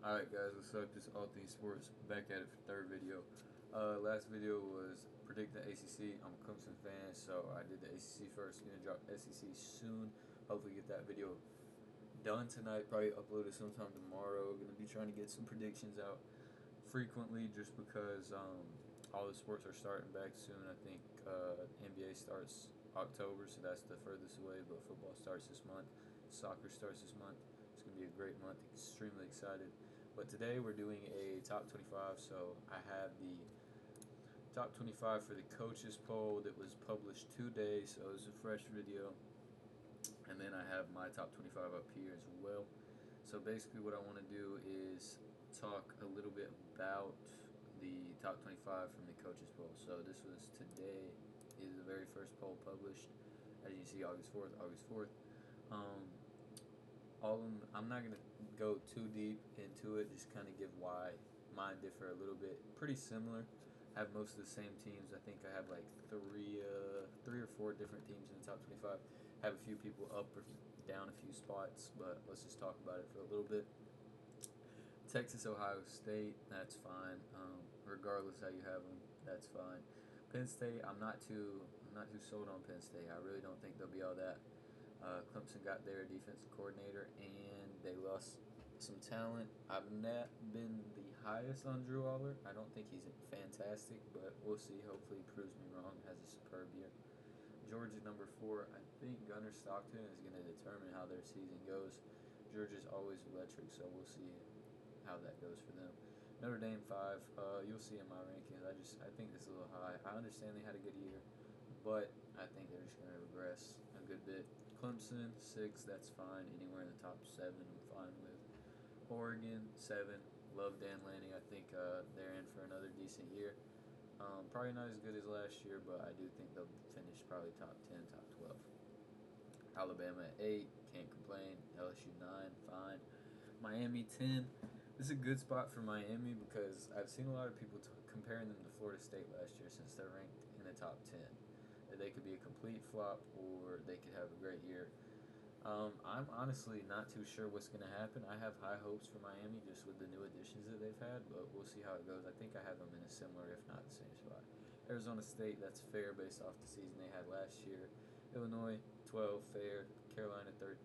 Alright guys, what's up? This is All Things Sports, back at it for third video. Last video was predicting the ACC. I'm a Clemson fan, so I did the ACC first. Gonna drop SEC soon. Hopefully get that video done tonight, probably upload it sometime tomorrow. Gonna be trying to get some predictions out frequently just because all the sports are starting back soon. I think NBA starts October, so that's the furthest away, but football starts this month. Soccer starts this month. It's going to be a great month. Extremely excited. But today we're doing a top 25, so I have the top 25 for the coaches poll that was published today, so it's a fresh video. And then I have my top 25 up here as well. So basically what I want to do is talk a little bit about the top 25 from the coaches poll. So this was today, is the very first poll published. As you see, August 4th. All of them, I'm not gonna go too deep into it. Just kind of give why mine differ a little bit. Pretty similar. I have most of the same teams. I think I have like three or four different teams in the top 25. I have a few people up or down a few spots, but let's just talk about it for a little bit. Texas, Ohio State, that's fine. Regardless how you have them, that's fine. Penn State, I'm not too sold on Penn State. I really don't think they'll be all that. Clemson got their defensive coordinator, and they lost some talent. I've not been the highest on Drew Aller. I don't think he's fantastic, but we'll see. Hopefully, he proves me wrong. Has a superb year. Georgia number 4. I think Gunnar Stockton is going to determine how their season goes. Georgia's always electric, so we'll see how that goes for them. Notre Dame 5. You'll see in my rankings. I think this is a little high. I understand they had a good year, but I think they're just going to regress a good bit. Clemson 6. That's fine. Anywhere in the top 7, I'm fine with. Oregon 7. Love Dan Lanning. I think they're in for another decent year. Probably not as good as last year, but I do think they'll finish probably top 10, top 12. Alabama at 8. Can't complain. LSU 9. Fine. Miami 10. This is a good spot for Miami because I've seen a lot of people comparing them to Florida State last year since they're ranked in the top 10. They could be a complete flop or they could have a great year. I'm honestly not too sure what's going to happen. I have high hopes for Miami just with the new additions that they've had, but we'll see how it goes. I think I have them in a similar, if not the same spot. Arizona State, that's fair based off the season they had last year. Illinois, 12, fair. Carolina, 13,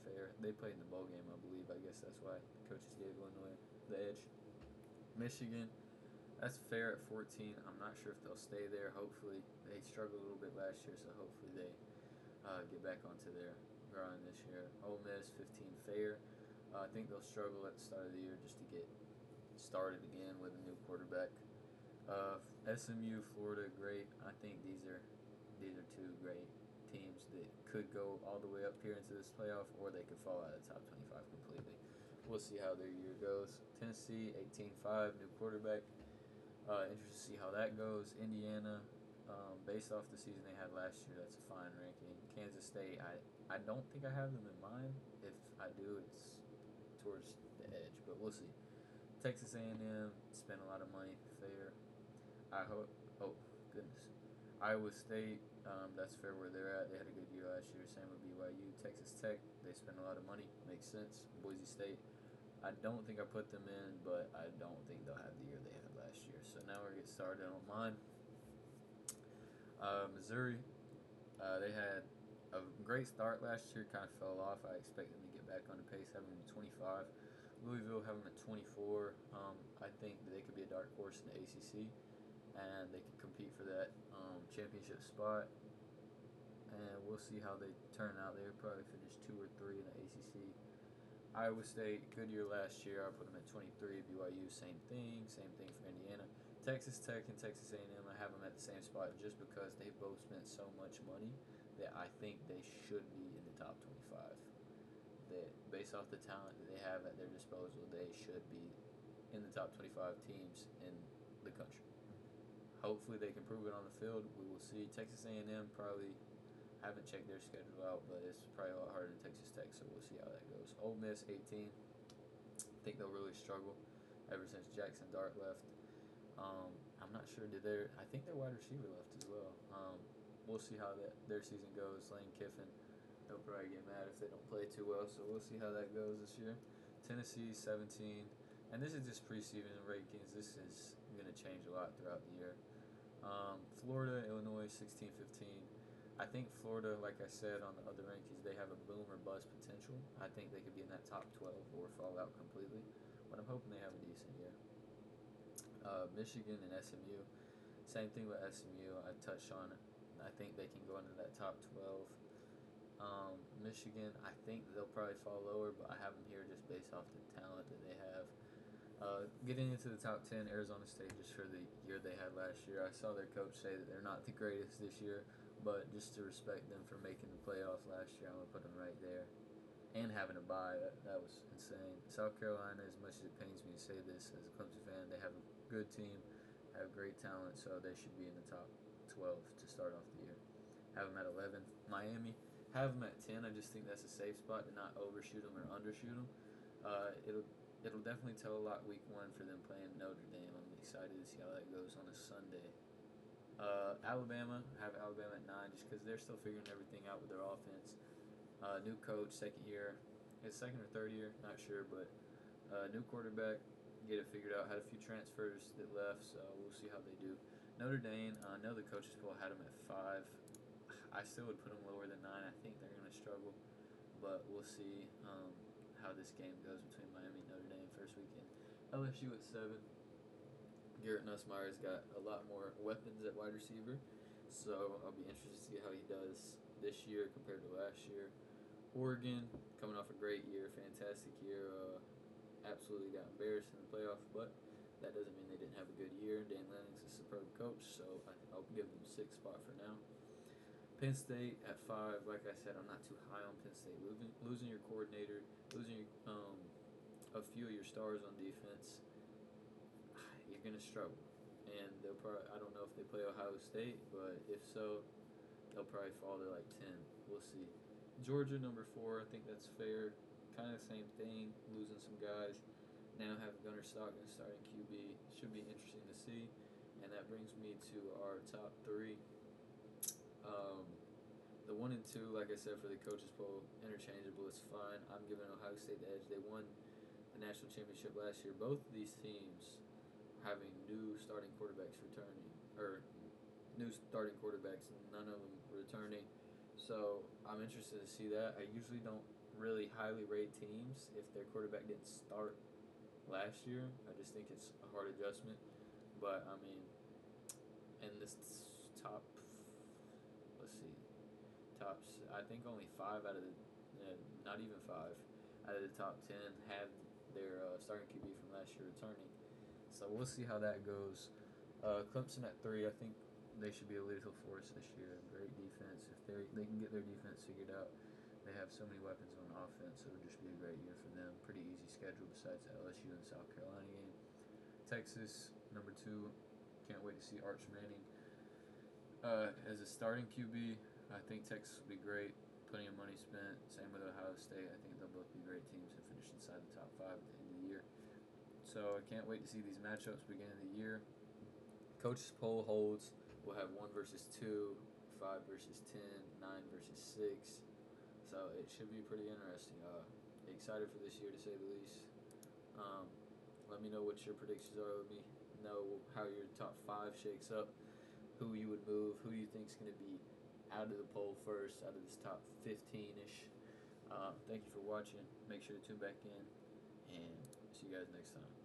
fair. They played in the bowl game, I believe. I guess that's why the coaches gave Illinois the edge. Michigan, that's fair at 14. I'm not sure if they'll stay there. Hopefully. They struggled a little bit last year, so hopefully they get back onto their grind this year. Ole Miss, 15, fair. I think they'll struggle at the start of the year just to get started again with a new quarterback. SMU, Florida, great. I think these are two great teams that could go all the way up here into this playoff, or they could fall out of the top 25 completely. We'll see how their year goes. Tennessee, 18-5, new quarterback. Interested to see how that goes. Indiana, based off the season they had last year, that's a fine ranking. Kansas State, I don't think I have them in mind. If I do, it's towards the edge, but we'll see. Texas A&M, spent a lot of money, fair. I hope. Oh goodness. Iowa State, that's fair where they're at. They had a good year last year. Same with BYU. Texas Tech, they spent a lot of money. Makes sense. Boise State, I don't think I put them in, but I don't think they'll have the year they had last year. So now we're going to get started on mine. Missouri, they had a great start last year, kind of fell off. I expect them to get back on the pace, have them at 25. Louisville, have them at 24. I think that they could be a dark horse in the ACC, and they could compete for that championship spot. And we'll see how they turn out. They'll probably finish 2 or 3 in the ACC. Iowa State, good year last year. I put them at 23. BYU, same thing. Same thing for Indiana. Texas Tech and Texas A&M, I have them at the same spot just because they both spent so much money that I think they should be in the top 25. That based off the talent that they have at their disposal, they should be in the top 25 teams in the country. Hopefully they can prove it on the field. We will see. Texas A&M probably haven't checked their schedule out, but it's probably a lot harder than Texas Tech, so we'll see how that goes. Ole Miss, 18. I think they'll really struggle ever since Jackson Dart left. I'm not sure. I think their wide receiver left as well. We'll see how their season goes. Lane Kiffin, they'll probably get mad if they don't play too well, so we'll see how that goes this year. Tennessee, 17. And this is just preseason rankings. This is going to change a lot throughout the year. Florida, Illinois, 16, 15. I think Florida, like I said on the other rankings, they have a boom or bust potential. I think they could be in that top 12 or fall out completely. But I'm hoping they have a decent year. Michigan and SMU. Same thing with SMU. I touched on it. I think they can go into that top 12. Michigan, I think they'll probably fall lower, but I have them here just based off the talent that they have. Getting into the top 10, Arizona State, just for the year they had last year. I saw their coach say that they're not the greatest this year, but just to respect them for making the playoffs last year, I'm going to put them right there. And having a bye, that was insane. South Carolina, as much as it pains me to say this as a Clemson fan, they have a good team, have great talent, so they should be in the top 12 to start off the year. Have them at 11. Miami, have them at 10. I just think that's a safe spot to not overshoot them or undershoot them. It'll definitely tell a lot week 1 for them playing Notre Dame. I'm excited to see how that goes on a Sunday. Alabama, have Alabama at 9 just because they're still figuring everything out with their offense. New coach, second year. His second or third year, not sure, but new quarterback, get it figured out. Had a few transfers that left, so we'll see how they do. Notre Dame, I know the coaches poll had them at 5. I still would put them lower than 9. I think they're going to struggle, but we'll see how this game goes between Miami and Notre Dame first weekend. LSU at 7. Garrett Nussmeier's got a lot more weapons at wide receiver, so I'll be interested to see how he does this year compared to last year. Oregon, coming off a great year, fantastic year, absolutely got embarrassed in the playoff, but that doesn't mean they didn't have a good year. Dan Lanning's a superb coach, so I'll give them 6th spot for now. Penn State at 5. Like I said, I'm not too high on Penn State. Losing your coordinator, losing a few of your stars on defense, you're gonna struggle. And they'll probably, I don't know if they play Ohio State, but if so, they'll probably fall to like 10. We'll see. Georgia number 4. I think that's fair. Kind of same thing. Losing some guys. Now have Gunnar Stockton starting QB. Should be interesting to see. And that brings me to our top 3. The 1 and 2, like I said, for the coaches poll, interchangeable. It's fine. I'm giving Ohio State the edge. They won the national championship last year. Both of these teams having new starting quarterbacks returning, or new starting quarterbacks, and none of them returning. So I'm interested to see that. I usually don't really highly rate teams if their quarterback didn't start last year. I just think it's a hard adjustment. But I mean, in this top, I think only 5 out of the, not even 5 out of the top 10 have their starting QB from last year returning. So we'll see how that goes. Clemson at 3. I think they should be a lethal force this year. Great defense. If they can get their defense figured out, they have so many weapons on offense. It'll just be a great year for them. Pretty easy schedule besides the LSU and South Carolina game. Texas number 2. Can't wait to see Arch Manning as a starting QB. I think Texas will be great. Plenty of money spent. Same with Ohio State. I think they'll both be great teams and finish inside the top 5 at the end of the year. So I can't wait to see these matchups beginning of the year. Coaches poll holds. We'll have 1 versus 2, 5 versus 10, 9 versus 6. So it should be pretty interesting. Excited for this year to say the least. Let me know what your predictions are. Let me know how your top 5 shakes up. Who you would move. Who you think is going to be out of the poll first, out of this top 15-ish. Thank you for watching. Make sure to tune back in, and see you guys next time.